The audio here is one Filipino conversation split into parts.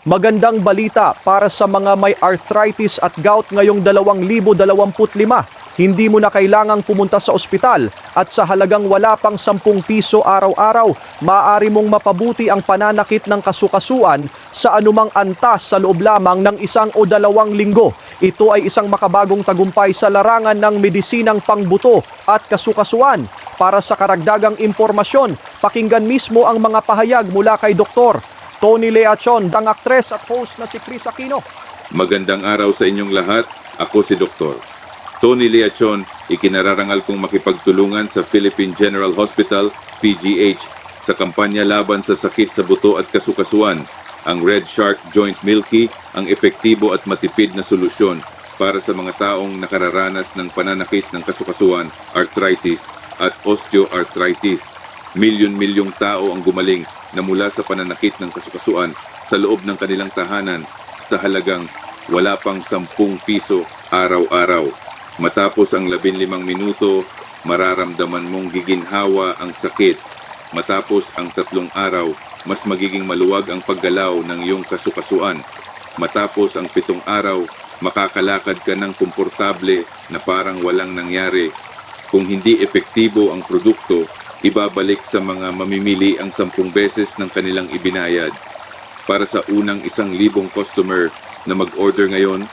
Magandang balita para sa mga may arthritis at gout ngayong 2025. Hindi mo na kailangang pumunta sa ospital at sa halagang wala pang 10 piso araw-araw, maaari mong mapabuti ang pananakit ng kasukasuan sa anumang antas sa loob lamang ng 1 o 2 linggo. Ito ay isang makabagong tagumpay sa larangan ng medisinang pangbuto at kasukasuan. Para sa karagdagang impormasyon, pakinggan mismo ang mga pahayag mula kay Dr. Tony Leachon, ang aktres at host na si Chris Aquino. Magandang araw sa inyong lahat. Ako si Dr. Tony Leachon, ikinararangal kong makipagtulungan sa Philippine General Hospital, PGH, sa kampanya laban sa sakit sa buto at kasukasuan. Ang Red Shark Joint Milky ang epektibo at matipid na solusyon para sa mga taong nakararanas ng pananakit ng kasukasuan, arthritis at osteoarthritis. Milyon-milyong tao ang gumaling na mula sa pananakit ng kasukasuan sa loob ng kanilang tahanan sa halagang wala pang 10 piso araw-araw. Matapos ang 15 minuto, mararamdaman mong giginhawa ang sakit. Matapos ang 3 araw, mas magiging maluwag ang paggalaw ng iyong kasukasuan. Matapos ang 7 araw, makakalakad ka ng komportable na parang walang nangyari. Kung hindi epektibo ang produkto, ibabalik sa mga mamimili ang 10 beses ng kanilang ibinayad. Para sa unang 1,000 customer na mag-order ngayon,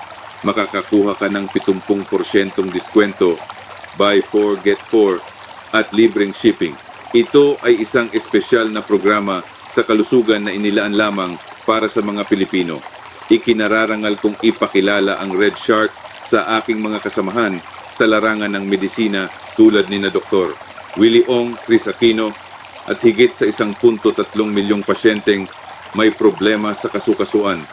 makakakuha ka ng 70% diskwento, buy 4 get 4 at libreng shipping. Ito ay isang espesyal na programa sa kalusugan na inilaan lamang para sa mga Pilipino. Ikinararangal kong ipakilala ang Red Shark sa aking mga kasamahan sa larangan ng medisina tulad ni na Dr. Willie Ong, Chris Aquino at higit sa 1.3 milyong pasyenteng may problema sa kasukasuan.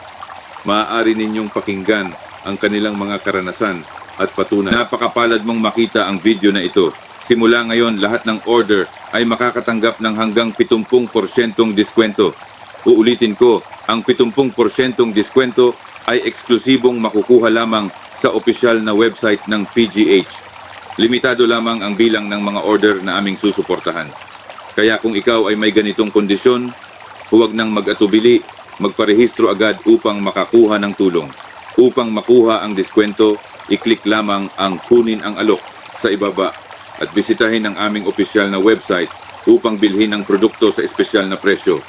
Maaari ninyong pakinggan ang kanilang mga karanasan at patunay. Napakapalad mong makita ang video na ito. Simula ngayon, lahat ng order ay makakatanggap ng hanggang 70% diskwento. Uulitin ko, ang 70% diskwento ay eksklusibong makukuha lamang sa opisyal na website ng PGH. Limitado lamang ang bilang ng mga order na aming susuportahan. Kaya kung ikaw ay may ganitong kondisyon, huwag nang mag-atubili, magparehistro agad upang makakuha ng tulong. Upang makuha ang diskwento, i-click lamang ang kunin ang alok sa ibaba at bisitahin ang aming opisyal na website upang bilhin ang produkto sa espesyal na presyo.